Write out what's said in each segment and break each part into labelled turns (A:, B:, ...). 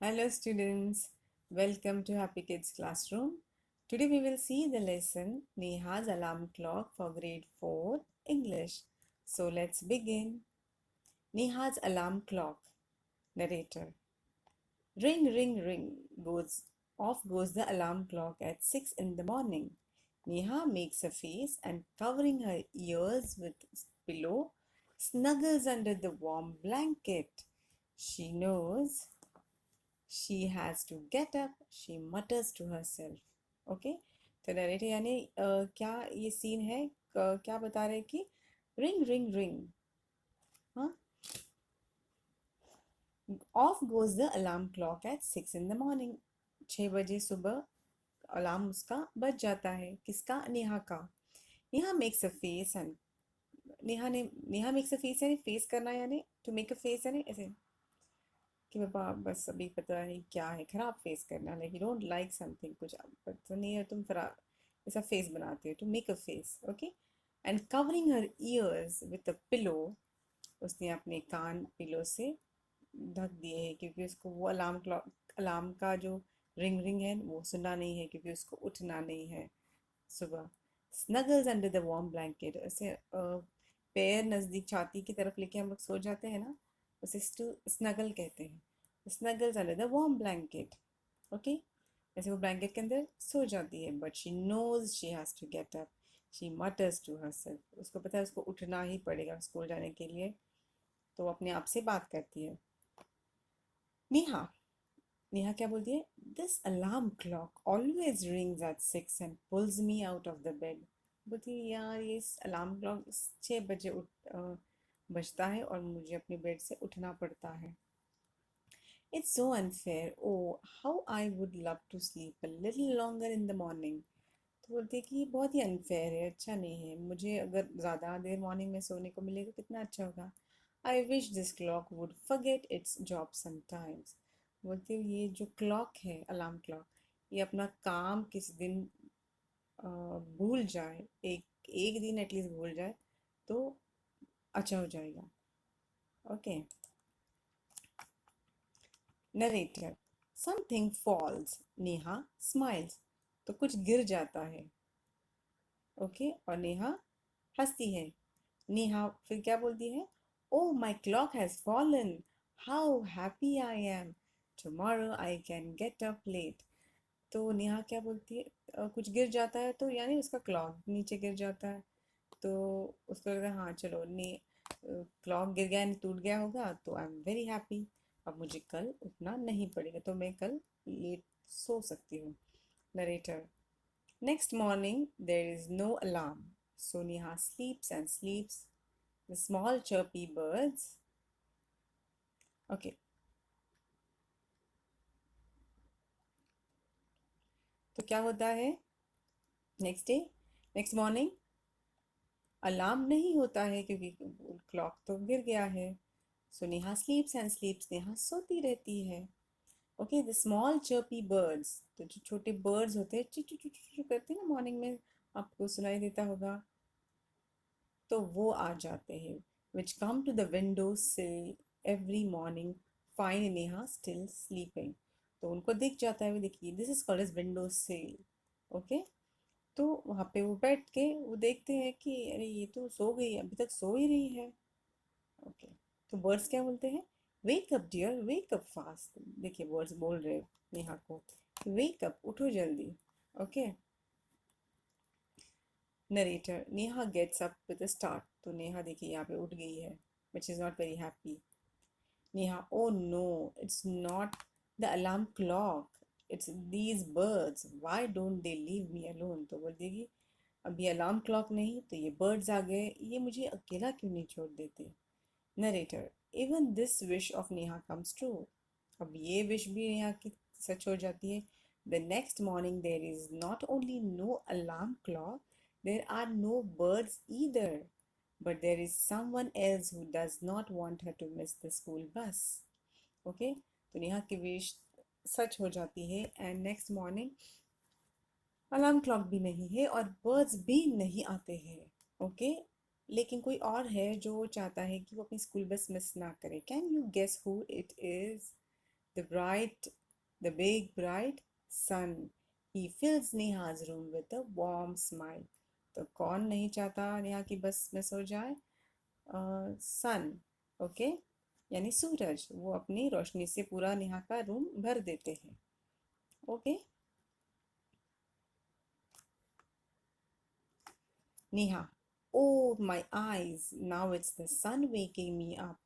A: Hello students, welcome to Happy Kids Classroom. Today we will see the lesson Neha's alarm clock for grade 4 English. So let's begin. Neha's alarm clock. Narrator. Ring ring ring goes off goes the alarm clock at 6 in the morning. Neha makes a face and covering her ears with pillow snuggles under the warm blanket. She knows she has to get up, she mutters to herself. Okay तो narrator यानी क्या ये scene है क्या बता रहे हैं कि रिंग रिंग रिंग हाँ off goes the alarm clock at 6 in the morning 6 बजे सुबह अलार्म उसका बज जाता है किसका नेहा का Neha makes a face and Neha makes a face यानी फेस करना यानी टू मेक अ फेस यानी ऐसे कि पापा बस अभी पता है क्या है खराब फेस करना like you don't like something कुछ पता नहीं है तुम खराब ऐसा फेस बनाते हो to make a face okay and covering her ears with a pillow उसने अपने कान पिलो से ढक दिए हैं क्योंकि उसको वो अलार्म क्लॉक अलार्म का जो रिंग रिंग है वो सुनना नहीं है क्योंकि उसको उठना नहीं है सुबह Snuggles under the warm blanket ऐसे पैर नज़दीक छाती की तरफ लेके हम लोग सो जाते हैं ना उसे स्नगल कहते हैं snuggles under the warm blanket okay ऐसे वो ब्लैंकेट के अंदर सो जाती है but she knows she has to get up she mutters to herself उसको पता है उसको उठना ही पड़ेगा स्कूल जाने के लिए तो वो अपने आप से बात करती है नेहा नेहा क्या बोलती है this alarm clock always rings at 6 and pulls me out of the bed बोलती है यार ये अलार्म क्लॉक 6 बजे बजता है और मुझे अपने बेड से उठना पड़ता है it's so unfair oh how I would love to sleep a little longer in the morning तो बोलती है कि ये बहुत ही अनफेयर है अच्छा नहीं है मुझे अगर ज़्यादा देर मॉर्निंग में सोने को मिलेगा कितना अच्छा होगा I wish this clock would forget it's job sometimes बोलती हूँ ये जो क्लॉक है अलार्म क्लॉक ये अपना काम किसी दिन भूल जाए एक दिन एटलीस्ट भूल जाए तो अच्छा हो जाएगा okay narrator something false Neha smiles तो कुछ गिर जाता है ओके और नेहा हंसती है नेहा फिर क्या बोलती है oh my clock has fallen how happy I am tomorrow I can get up late तो नेहा क्या बोलती है कुछ गिर जाता है तो यानी उसका क्लॉक नीचे गिर जाता है तो उसको लगता है हाँ चलो ने क्लॉक गिर गया टूट गया होगा तो आई एम वेरी हैप्पी अब मुझे कल उठना नहीं पड़ेगा तो मैं कल लेट सो सकती हूँ narrator next morning there is no alarm so Neha sleeps and sleeps the small chirpy birds okay तो क्या होता है next day next morning alarm नहीं होता है क्योंकि क्लॉक तो गिर गया है so Neha sleeps and sleeps Neha सोती रहती है okay the small chirpy birds तो जो छोटे बर्ड्स होते हैं चू चू चू चू करते हैं ना मॉर्निंग में आपको सुनाई देता होगा तो वो आ जाते हैं which come to the window sill every morning find Neha still sleeping तो उनको दिख जाता है वो देखिए this is called as window sill okay तो वहाँ पे वो बैठ के वो देखते हैं कि अरे ये तो सो गई अभी तक सो ही रही है ओके तो बर्ड्स क्या बोलते हैं wake up dear wake up fast देखिए बर्ड्स बोल रहे हैं नेहा को वेक अप उठो जल्दी okay narrator Neha gets up with a start तो नेहा देखिए यहाँ पे उठ गई है which is not very happy Neha oh no it's not the alarm clock it's these birds why don't they leave me alone तो बोल देगी अभी अलार्म क्लॉक नहीं तो ये बर्ड्स आ गए ये मुझे अकेला क्यों नहीं छोड़ देते narrator even this wish of Neha comes true अब ये विश भी नेहा की सच हो जाती है the next morning there is not only no alarm clock there are no birds either but there is someone else who does not want her to miss the school bus okay तो नेहा की wish सच हो जाती है and next morning alarm clock भी नहीं है और birds भी नहीं आते हैं ओके लेकिन कोई और है जो चाहता है कि वो अपनी स्कूल बस मिस ना करे can you guess who it is The bright, the big bright sun. He fills Neha's room with a warm smile. तो कौन नहीं चाहता नेहा की बस में सो जाए? सन, ओके, यानी सूरज। वो अपनी रोशनी से पूरा नेहा का रूम भर देते हैं। Okay. Neha, oh my eyes, now it's the sun waking me up.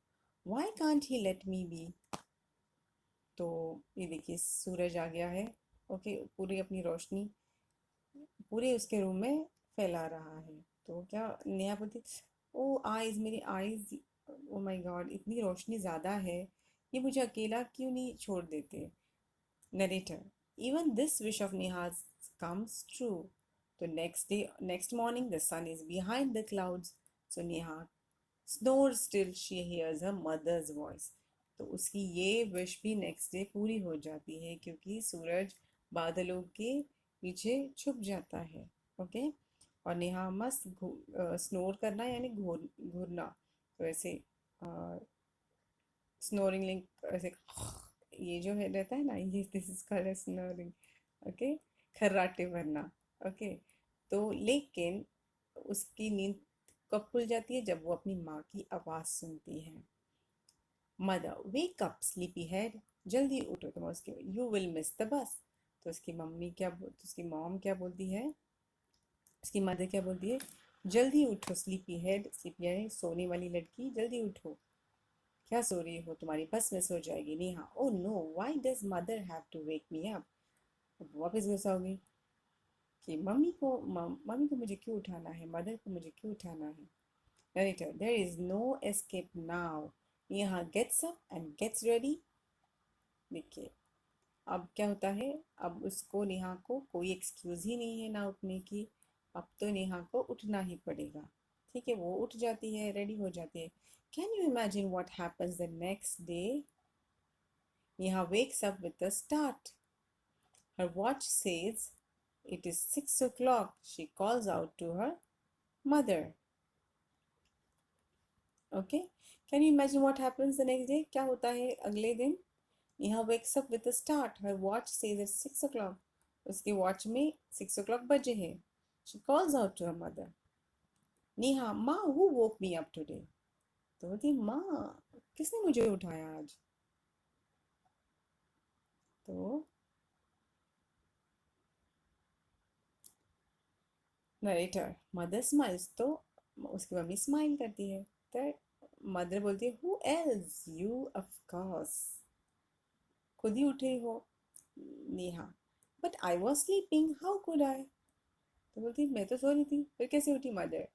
A: Why can't he let me be? तो ये देखिए सूरज आ गया है। ओके, पूरी अपनी रोशनी पूरे उसके रूम में फैला रहा है। तो क्या नेहा बोलती, ओ आईज, मेरी आईज, ओ माय गॉड, इतनी रोशनी ज़्यादा है, ये मुझे अकेला क्यों नहीं छोड़ देते? Narrator, even this wish of Neha's comes true. The next morning, the sun is behind the clouds. So Neha snores till she hears her mother's voice. तो उसकी ये विश भी नेक्स्ट डे पूरी हो जाती है क्योंकि सूरज बादलों के पीछे छुप जाता है। ओके। और नेहा मस्त स्नोर करना यानी घूरना। तो ऐसे स्नोरिंग लिंक ऐसे ये जो है रहता है ना, ये this is called snoring. Okay, खर्राटे भरना। ओके। तो लेकिन उसकी नींद कब खुल जाती है? जब वो अपनी माँ की आवाज़ सुनती है। Mother, wake up sleepy head, जल्दी उठो, तुम उसके you will miss the bus. तो उसकी मम्मी क्या तो उसकी मॉम क्या बोलती है? उसकी मदर क्या बोलती है? जल्दी उठो स्लीपी हेड, स्लीपी है सोने वाली लड़की, जल्दी उठो। क्या सो रही हो? तुम्हारी बस मिस हो जाएगी। Neha, oh no, why does mother have to wake me up? वापस गुस्सा होगी कि मम्मी को मुझे क्यों उठाना है, मदर को मुझे क्यों उठाना है? Narrator, there is no escape now. Neha gets up and gets ready. देखिए अब क्या होता है, अब उसको नेहा को कोई एक्सक्यूज ही नहीं है ना उठने की। अब तो नेहा को उठना ही पड़ेगा। ठीक है, वो उठ जाती है, रेडी हो जाती है। Can you imagine what happens the next day? Neha wakes up with a start. Her watch says it is 6 o'clock. She calls out to her mother. Okay? Can you imagine what happens the next day? क्या होता है अगले दिन? Neha wakes up with a start. Her watch says it's 6 o'clock. उसकी watch में 6 o'clock बजे है। She calls out to her mother. Neha, माँ, who woke me up today? तो बोलती माँ, किसने मुझे उठाया आज? तो नरेटर, मदर स्माइल्स। तो उसकी मम्मी स्माइल करती है। तो मदर बोलती है, who else, you of course, खुद ही उठे हो। Neha, but I was sleeping, how could I? तो बोलती मैं तो सो रही थी, फिर कैसे उठी? Mother,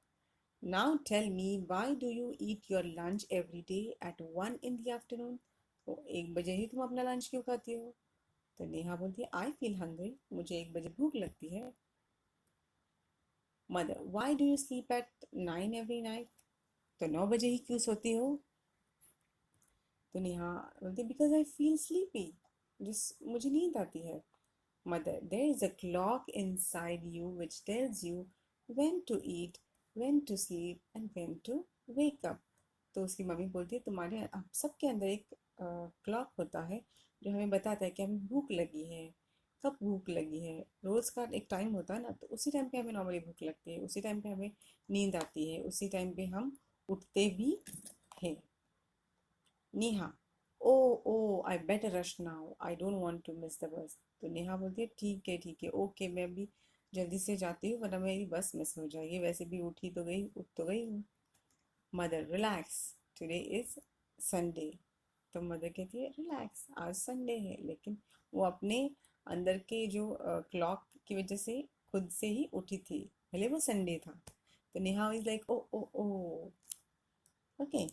A: now tell me, why do you eat your lunch every day at 1 in the afternoon? तो 1 बजे ही तुम अपना लंच क्यों खाती हो? तो नेहा बोलती है, आई फील हंग्री, मुझे 1 बजे भूख लगती है। Mother, why do you sleep at 9 every night? तो 9 बजे ही क्यों सोती हो? तो नेहा बोलती, बिकॉज आई फील स्लीपी, जिस मुझे नींद आती है। Mother, there is a clock inside you which tells you when to eat, when to sleep and when to wake up. तो उसकी मम्मी बोलती है, तुम्हारे आप सबके अंदर एक क्लॉक होता है जो हमें बताता है कि हमें भूख लगी है, कब भूख लगी है। रोज़ का एक टाइम होता है ना, तो उसी टाइम पे हमें नॉर्मली भूख लगती है, उसी टाइम पे हमें नींद आती है, उसी टाइम पे हम उठते भी हैं। Neha, oh oh, I better rush now, I don't want to miss the bus. तो नेहा बोलती है, ठीक है, ओके, मैं भी जल्दी से जाती हूँ वरना मेरी बस मिस हो जाएगी, वैसे भी उठ तो गई हूँ। Mother, relax, today is Sunday. तो मदर कहती है, रिलैक्स, आज संडे है। लेकिन वो अपने अंदर के जो क्लॉक की वजह से खुद से ही उठी थी, भले वो संडे था। तो Neha is like, oh oh oh, okay.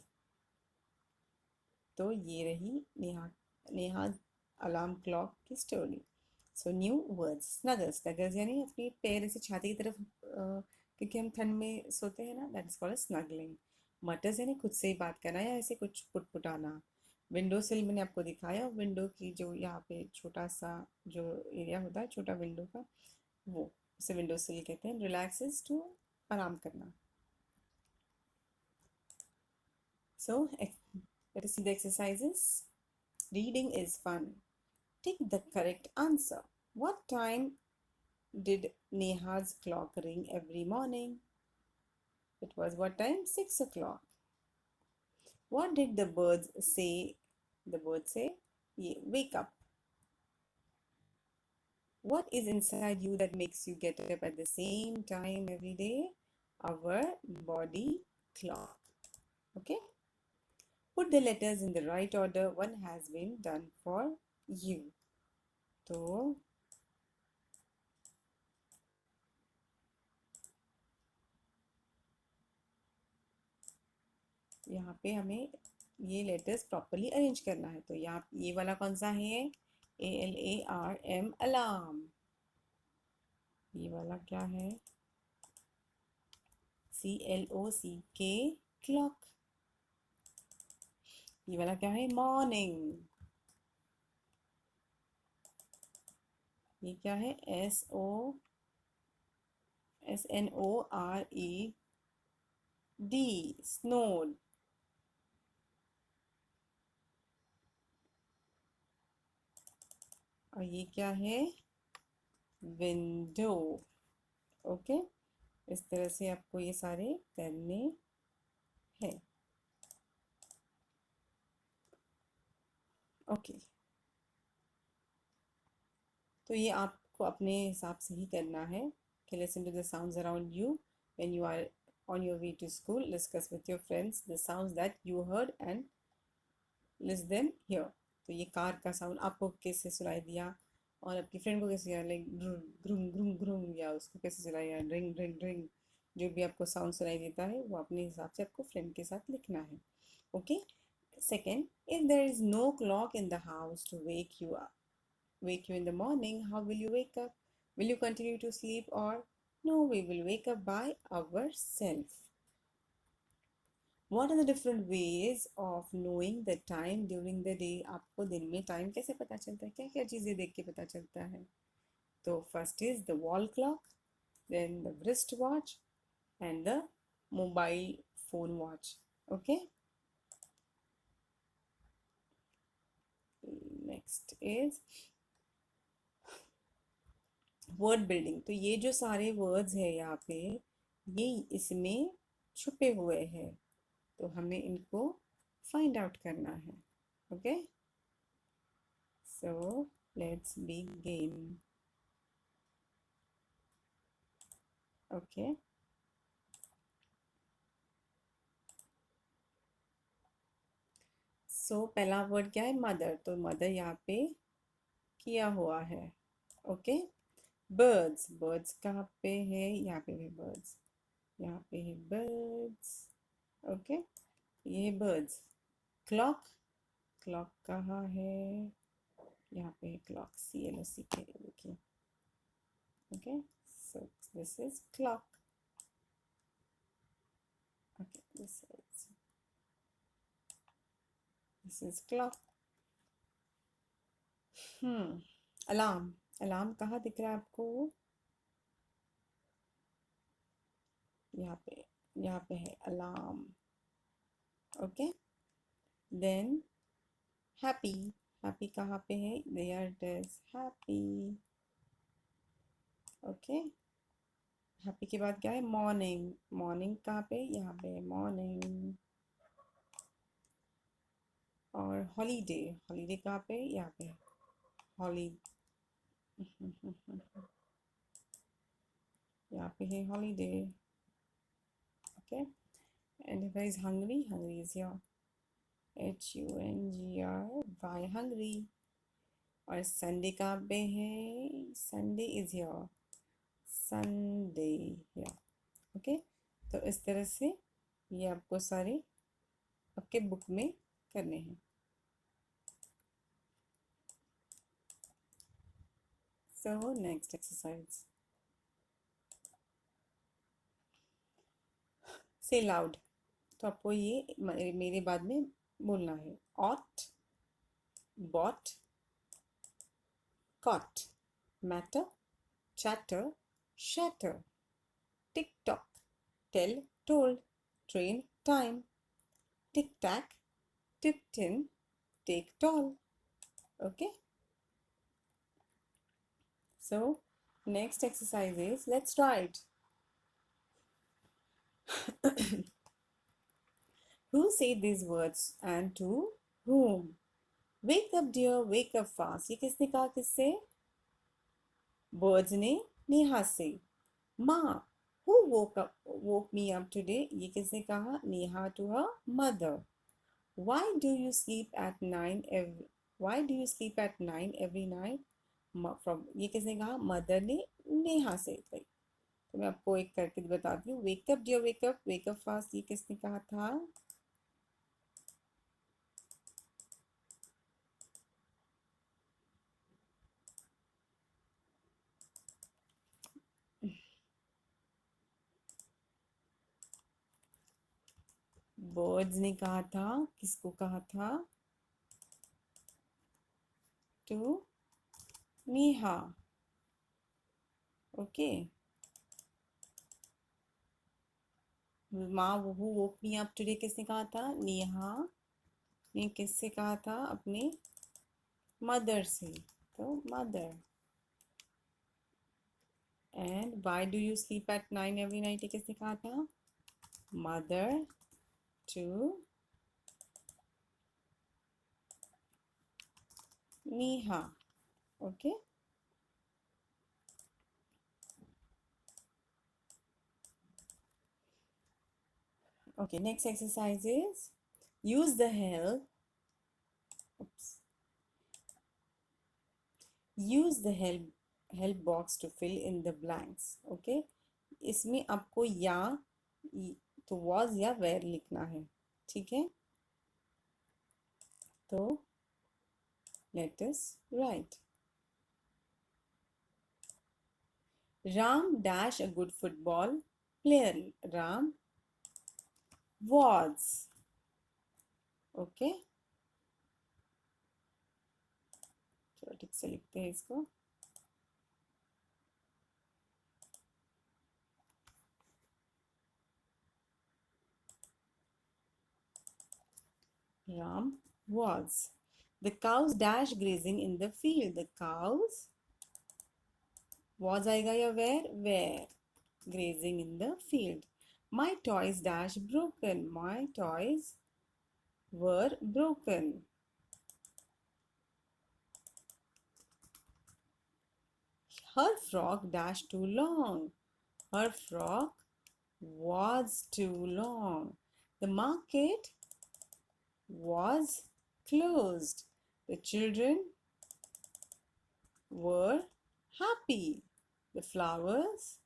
A: तो ये रही नेहा अलार्म क्लॉक की स्टोरी। So new words, snuggles, snuggles यानी अपनी पैर ऐसे छाती की तरफ क्योंकि हम ठंड में सोते हैं ना, दैट इज कॉल्ड स्नगलिंग। मटर्स यानी खुद से ही बात करना या ऐसे कुछ पुटपुटाना। विंडो सिल मैंने आपको दिखाया, विंडो की जो यहाँ पे छोटा सा जो एरिया होता है छोटा विंडो का, वो उसे विंडो सिल कहते हैं। रिलैक्स इज टू आराम करना। So let us see the exercises. Reading is fun. Tick the correct answer. What time did Neha's clock ring every morning? It was what time? 6 o'clock. What did the birds say? The birds say, wake up. What is inside you that makes you get up at the same time every day? Our body clock. Okay? Put the letters in the right order. One has been done for you. तो यहाँ पे हमें ये letters properly arrange करना है। तो यहाँ ये वाला कौन सा है? ALARM, alarm. ये वाला क्या है? CLOCK, clock. ये वाला क्या है? मॉर्निंग। ये क्या है? SNORED, snowed। और ये क्या है? विंडो। ओके, इस तरह से आपको ये सारे करने हैं। ओके, तो ये आपको अपने हिसाब से ही करना है कि listen to the sounds around you when you are on your way to school. Discuss with your friends the sounds that you heard and list them here. तो ये कार का साउंड आपको कैसे सुनाई दिया और आपकी फ्रेंड को कैसे सुनाया, लाइक ग्रुम ग्रुम ग्रुम, या उसको कैसे सुनाया, रिंग रिंग रिंग। जो भी आपको साउंड सुनाई देता है वो अपने हिसाब से आपको फ्रेंड के साथ लिखना है। Okay. Second, if there is no clock in the house to wake you in the morning, how will you wake up? Will you continue to sleep, or no, we will wake up by ourselves? What are the different ways of knowing the time during the day? आपको दिन में time कैसे पता चलता है? क्या क्या चीज़ें देख के पता चलता है? तो first is the wall clock, then the wrist watch and the mobile phone watch. Okay. Next is word building. तो ये जो सारे वर्ड्स है यहाँ पे, ये इसमें छुपे हुए हैं, तो हमें इनको फाइंड आउट करना है। Okay, so let's begin. Okay, so पहला वर्ड क्या है? मदर। तो मदर यहाँ पे किया हुआ है। ओके। बर्ड्स, बर्ड्स कहाँ पे है? यहाँ पे है बर्ड्स, यहाँ पे है बर्ड्स। ओके, ये है बर्ड्स। क्लॉक, क्लॉक कहाँ है? यहाँ पे है क्लॉक, CLOCK, देखिए। Okay, so this is clock. Okay, this is clock. Alarm, alarm कहाँ दिख रहा है आपको? यहाँ पे है alarm. Okay, then happy, happy कहाँ पे है? There it is, happy. Okay, happy के बाद क्या है? मॉर्निंग, मॉर्निंग कहाँ पे? यहाँ पे है मॉर्निंग। और हॉलीडे, हॉलीडे कहाँ पे? यहाँ पे हॉली यहाँ पे है holiday. Okay, and if is hungry, hungry is your HUNGRY, hungry. और संडे कहाँ पे है? Sunday is your Sunday here. Okay, तो इस तरह से ये आपको सारे आपके बुक में करने हैं। So next exercise, say loud। तो आपको ये मेरे बाद में बोलना है। ought, bought, caught, matter, chatter, shatter, tick tock, tell, told, train, time, tic tac, tipped in, take tall, Okay, so next exercise is, let's write. Who said these words and to whom? Wake up dear, wake up fast. ये किसने कहा, किससे? Birds ने नेहा से. माँ, who woke me up today? ये किसने कहा? Neha to her mother. Why do you sleep at 9 every Why do you sleep at 9 every night? From ये किसने कहा? मदर ने नेहा से. भाई, तो मैं आपको एक करके बताती हूँ. Wake up dear, wake up fast, ये किसने कहा था? बर्ड्स ने कहा था. किसको कहा था? टू नेहा. ओके. माँ, who woke me up today किसने कहा था? नेहा ने किससे कहा था? अपने मदर से. तो mother. And why do you sleep at 9 every night, ये किसने कहा था? Mother to Neha. Okay. Okay, next exercise is, use the help. Oops. Use the help box to fill in the blanks. Okay. इसमें आपको या तो was या where लिखना है. ठीक है. तो let us write. Ram dash a good football player. Ram was. Okay. चलो ठीक से लिखते हैं इसको. Ram was. The cows dash grazing in the field. The cows was आएगा या where grazing in the field. My toys dash broken. My toys were broken. Her frock dash too long. Her frock was too long. The market was closed. The children were happy. The flowers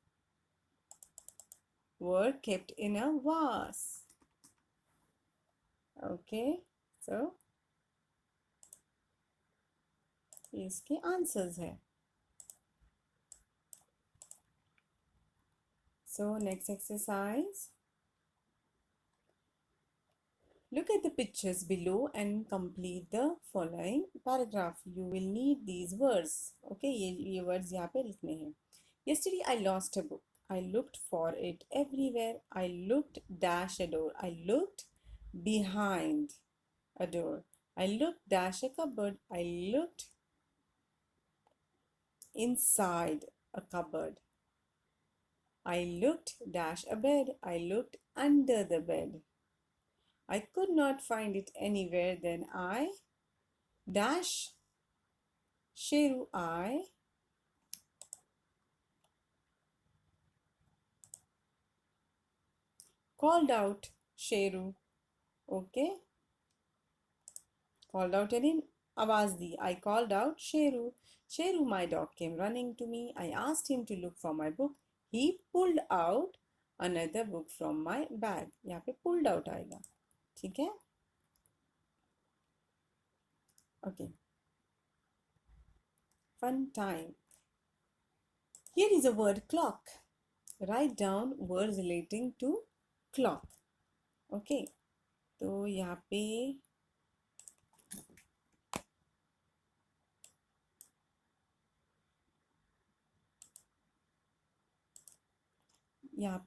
A: were kept in a vase. Okay, so इसके answers हैं. So next exercise. Look at the pictures below and complete the following paragraph. You will need these words. Okay, ये words यहाँ पे लिखने हैं. Yesterday I lost a book. I looked for it everywhere. I looked dash a door. I looked behind a door. I looked dash a cupboard. I looked inside a cupboard. I looked dash a bed. I looked under the bed. I could not find it anywhere. Then I dash Sheru. I called out Sheru. Okay. Called out यानी आवाज दी. I called out Sheru. Sheru, my dog, came running to me. I asked him to look for my book. He pulled out another book from my bag. यहाँ पे pulled out आएगा. ठीक है. Okay. Fun time. Here is a word clock. Write down words relating to clock. Okay. तो यहाँ पे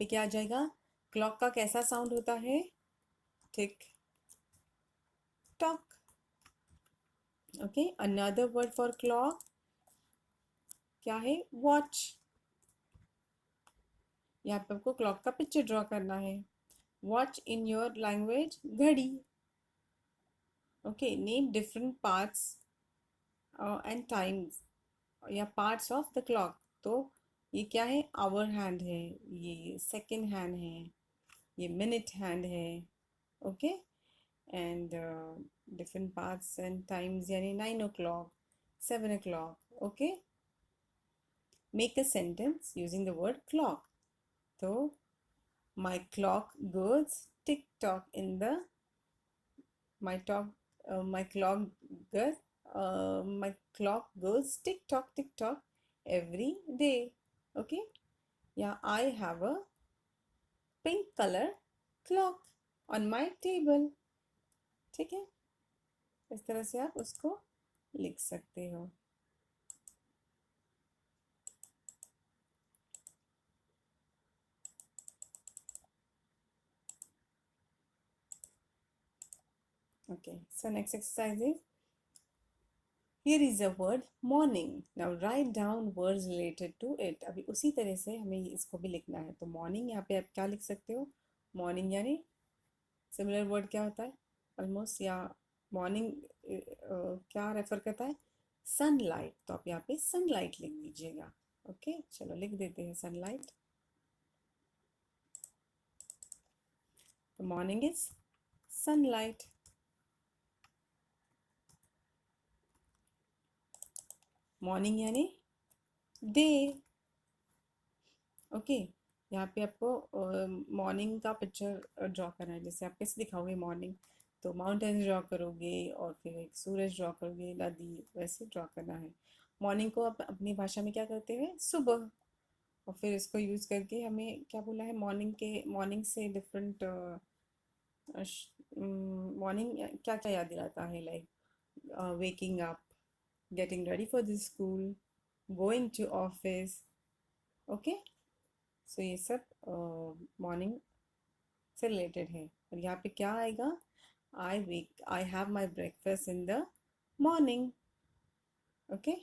A: क्या आ जाएगा? क्लॉक का कैसा साउंड होता है? Tick tock. Okay, another word for clock क्या है? वॉच। यहाँ पे आपको क्लॉक का पिक्चर ड्रॉ करना है। वॉच इन योर लैंग्वेज घड़ी। Okay, name different parts and times या पार्ट्स ऑफ द क्लॉक। तो ये क्या है? आवर हैंड है, ये सेकंड हैंड है, ये मिनट हैंड है। Okay, and different parts and times यानी 9 o'clock, 7 o'clock। Okay, make a sentence using the word clock. तो my clock goes tick tock in the my talk my clock goes my clock goes tick tock every day. Okay, yeah, I have a pink color clock on my table. ठीक है, इस तरह से आप उसको लिख सकते हो। Okay, so next exercise is, here is a word morning. Now write down words related to it. अभी उसी तरह से हमें इसको भी लिखना है। तो morning यहाँ पे आप क्या लिख सकते हो? morning यानी सिमिलर वर्ड क्या होता है? ऑलमोस्ट, या मॉर्निंग क्या रेफर करता है? सनलाइट। तो आप यहाँ पे सनलाइट लिख दीजिएगा। ओके, चलो लिख देते हैं सनलाइट। तो मॉर्निंग इज सनलाइट। मॉर्निंग यानी डे। ओके, यहाँ पे आपको मॉर्निंग का पिक्चर ड्रॉ करना है। जैसे आप कैसे दिखाओगे मॉर्निंग? तो माउंटेन्स ड्रॉ करोगे और फिर एक सूरज ड्रॉ करोगे, नदी, वैसे ड्रॉ करना है। मॉर्निंग को आप अपनी भाषा में क्या करते हैं? सुबह। और फिर इसको यूज़ करके हमें क्या बोला है? मॉर्निंग से डिफरेंट मॉर्निंग क्या क्या याद दिलाता है? Like waking up, getting ready for the school, going to office. Okay, so ये सब मॉर्निंग से रिलेटेड है। और यहाँ पे क्या आएगा? I have my breakfast in the morning. Okay,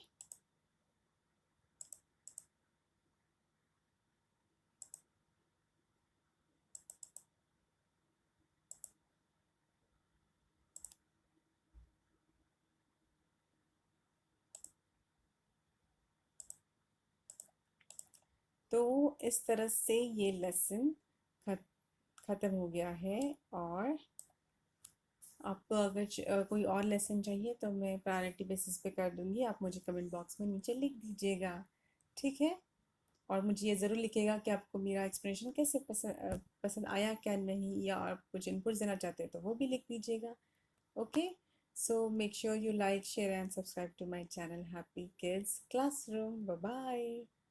A: तो इस तरह से ये लेसन ख़त्म हो गया है। और आपको अगर कोई और लेसन चाहिए तो मैं प्रायोरिटी बेसिस पे कर दूंगी। आप मुझे कमेंट बॉक्स में नीचे लिख दीजिएगा। ठीक है, और मुझे ये ज़रूर लिखिएगा कि आपको मेरा एक्सप्लेनेशन कैसे पसंद आया क्या नहीं, या आप कुछ इनपुट देना चाहते हैं तो वो भी लिख दीजिएगा। Okay, so make sure you like, share and subscribe to my channel happy kids classroom. Bye bye.